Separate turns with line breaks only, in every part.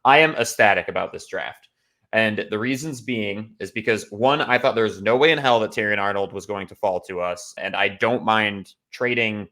I am ecstatic about this draft. And the reasons being is because, one, I thought there was no way in hell that Terrion Arnold was going to fall to us. And I don't mind trading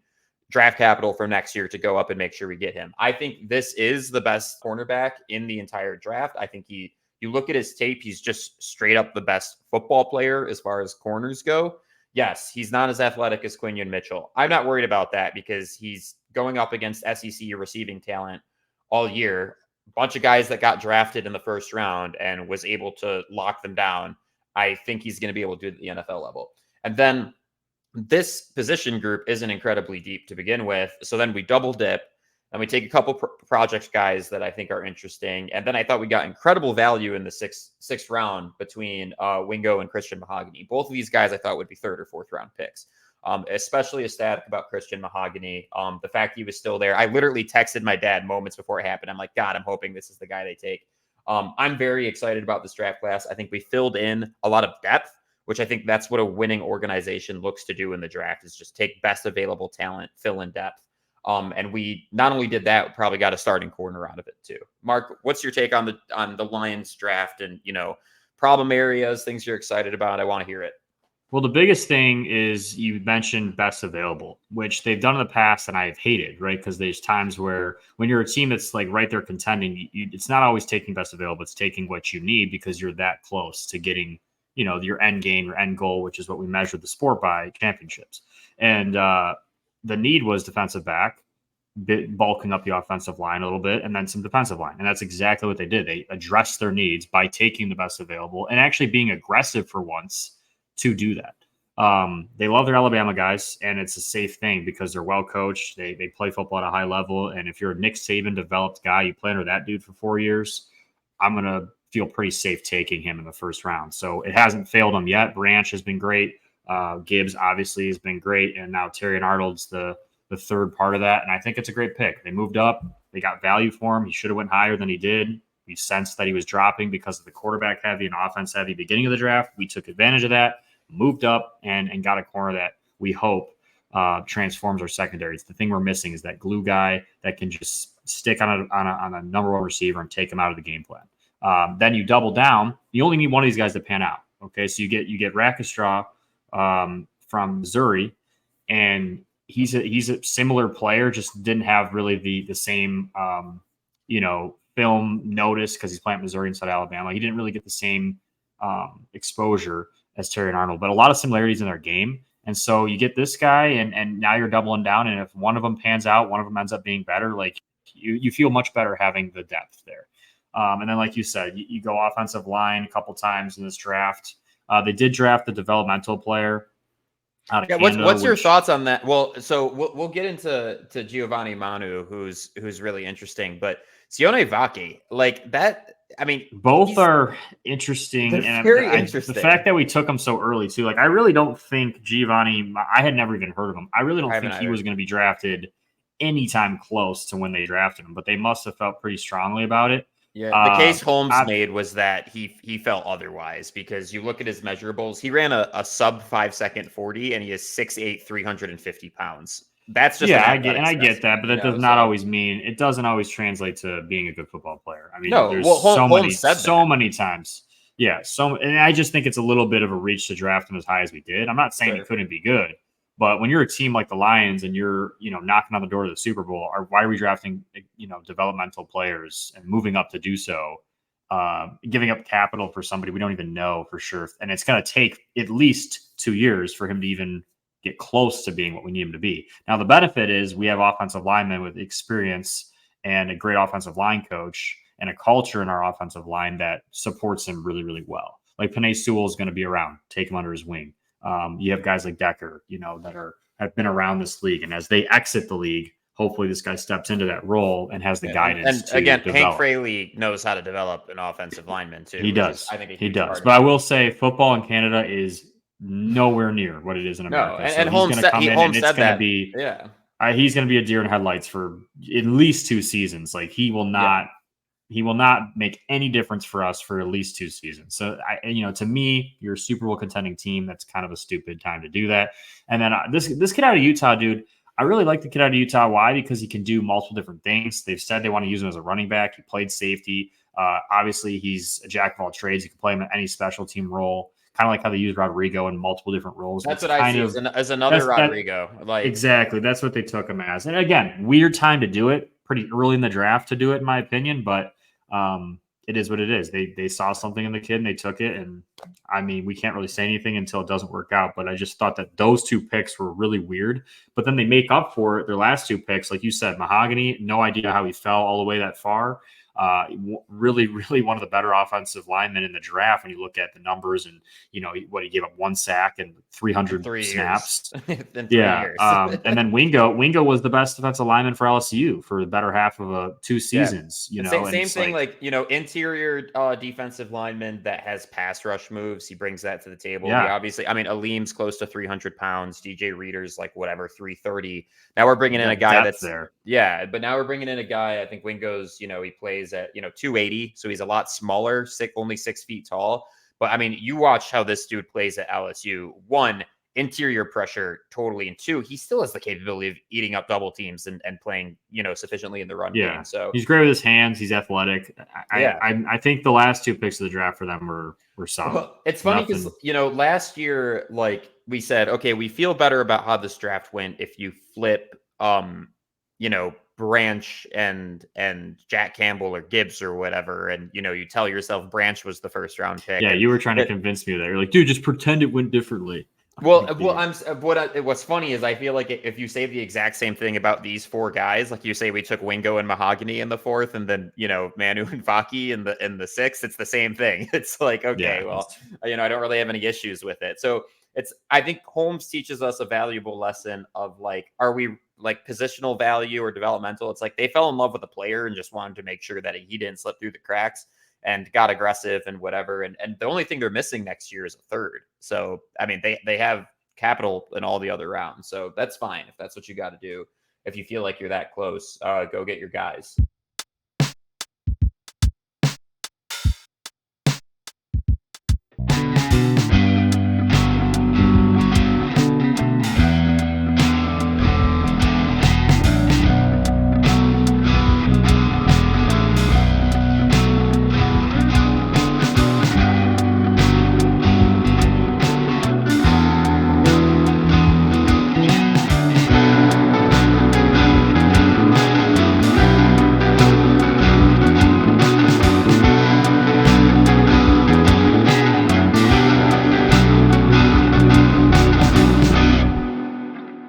draft capital for next year to go up and make sure we get him. I think this is the best cornerback in the entire draft. I think you look at his tape, he's just straight up the best football player as far as corners go. Yes, he's not as athletic as Quinion Mitchell. I'm not worried about that because he's going up against SEC receiving talent all year. A bunch of guys that got drafted in the first round and was able to lock them down. I think he's going to be able to do it at the NFL level. And then this position group isn't incredibly deep to begin with. So then we double dip and we take a couple project guys that I think are interesting. And then I thought we got incredible value in the sixth round between Wingo and Christian Mahogany. Both of these guys I thought would be third or fourth round picks. Especially ecstatic about Christian Mahogany. The fact he was still there. I literally texted my dad moments before it happened. I'm like, God, I'm hoping this is the guy they take. I'm very excited about this draft class. I think we filled in a lot of depth, which I think that's what a winning organization looks to do in the draft, is just take best available talent, fill in depth. And we not only did that, we probably got a starting corner out of it too. Mark, what's your take on the Lions draft and, problem areas, things you're excited about? I want to hear it.
Well, the biggest thing is you mentioned best available, which they've done in the past and I've hated, right? Because there's times where when you're a team that's like right there contending, it's not always taking best available. It's taking what you need because you're that close to getting, your end game, your end goal, which is what we measure the sport by, championships. And the need was defensive back, bulking up the offensive line a little bit, and then some defensive line. And that's exactly what they did. They addressed their needs by taking the best available and actually being aggressive for once to do that. They love their Alabama guys, and it's a safe thing because they're well coached. They play football at a high level. And if you're a Nick Saban developed guy, you play under that dude for 4 years, I'm going to feel pretty safe taking him in the first round. So it hasn't failed him yet. Branch has been great. Gibbs obviously has been great. And now Terrion Arnold's the third part of that. And I think it's a great pick. They moved up. They got value for him. He should have went higher than he did. We sensed that he was dropping because of the quarterback heavy and offense heavy beginning of the draft. We took advantage of that, moved up and got a corner that we hope transforms our secondary. It's the thing we're missing is that glue guy that can just stick on a number one receiver and take him out of the game plan. Then you double down. You only need one of these guys to pan out. Okay, so you get Rackstraw from Missouri, and he's a similar player, just didn't have really the same film notice because he's playing Missouri instead of Alabama. He didn't really get the same exposure as Terrion Arnold, but a lot of similarities in their game. And so you get this guy, and now you're doubling down. And if one of them pans out, one of them ends up being better, like you feel much better having the depth there. And then, like you said, you go offensive line a couple times in this draft. They did draft the developmental player out of Canada.
What's your thoughts on that? Well, so we'll get into Giovanni Manu, who's really interesting, but Sione Vaki, like that. I mean,
both are interesting. And
very interesting.
The fact that we took him so early too, like I really don't think Giovanni. I had never even heard of him. I really don't think he was going to be drafted anytime close to when they drafted him. But they must have felt pretty strongly about it.
Yeah, the case Holmes made was that he felt otherwise because you look at his measurables. He ran a sub 5 second 40, and he is 6'8", 350 pounds. That's just
I get that, but that does not always mean it doesn't always translate to being a good football player. I mean, there's so many times. Yeah, and I just think it's a little bit of a reach to draft him as high as we did. I'm not saying he couldn't be good, but when you're a team like the Lions and you're knocking on the door to the Super Bowl, why are we drafting developmental players and moving up to do so, giving up capital for somebody we don't even know for sure, and it's going to take at least 2 years for him to even get close to being what we need him to be. Now, the benefit is we have offensive linemen with experience and a great offensive line coach and a culture in our offensive line that supports him really, really well. Like Penei Sewell is going to be around, take him under his wing. You have guys like Decker, that have been around this league. And as they exit the league, hopefully this guy steps into that role and has the guidance. And
again,
develop.
Hank Fraley knows how to develop an offensive lineman too.
He does. He does. But I will say football in Canada is nowhere near what it is in America.
No, and Holmes said that.
He's going to be a deer in headlights for at least 2 seasons. Like he will not make any difference for us for at least 2 seasons. So to me, you're a Super Bowl contending team. That's kind of a stupid time to do that. And then this kid out of Utah, dude, I really like the kid out of Utah. Why? Because he can do multiple different things. They've said they want to use him as a running back. He played safety. Obviously, he's a jack of all trades. You can play him in any special team role, kind of like how they use Rodrigo in multiple different roles.
That's
It's
what I
kind
see
of
as another
that
Rodrigo. Like,
exactly that's what they took him as. And again, weird time to do it, pretty early in the draft to do it, in my opinion. But it is what it is. They saw something in the kid and they took it. And I mean, we can't really say anything until it doesn't work out. But I just thought that those two picks were really weird. But then they make up for it. Their last two picks, like you said, Mahogany, no idea how he fell all the way that far. Really, really one of the better offensive linemen in the draft when you look at the numbers and, what he gave up, 1 sack and 300
3 years.
snaps.
In 3
Yeah.
years.
And then Wingo was the best defensive lineman for LSU for the better half of 2 seasons,
And same thing, like, interior defensive lineman that has pass rush moves. He brings that to the table.
Yeah.
We obviously, I mean, Aleem's close to 300 pounds. DJ Reader's like whatever, 330. Now we're bringing in a guy that's
there.
Yeah, but now we're bringing in a guy. I think Wingo's, he plays at 280, so he's a lot smaller, only 6 feet tall. But I mean, you watch how this dude plays at LSU. One, interior pressure totally, and two, he still has the capability of eating up double teams and playing sufficiently in the run game. So
he's great with his hands. He's athletic.
Yeah.
I think the last 2 picks of the draft for them were solid.
Well, it's funny because last year, like we said, okay, we feel better about how this draft went if you flip Branch and Jack Campbell or Gibbs or whatever, and you tell yourself Branch was the first round pick.
Yeah, you were trying to convince me that. You're like, dude, just pretend it went differently.
What's funny is I feel like if you say the exact same thing about these 4 guys, like you say we took Wingo and Mahogany in the 4th, and then Manu and Faki in the 6th, it's the same thing. It's like, okay, well, I don't really have any issues with it. So I think Holmes teaches us a valuable lesson of, like, are we like positional value or developmental? It's like they fell in love with the player and just wanted to make sure that he didn't slip through the cracks, and got aggressive and whatever. And the only thing they're missing next year is a 3rd. So, I mean, they have capital in all the other rounds. So that's fine if that's what you got to do. If you feel like you're that close, go get your guys.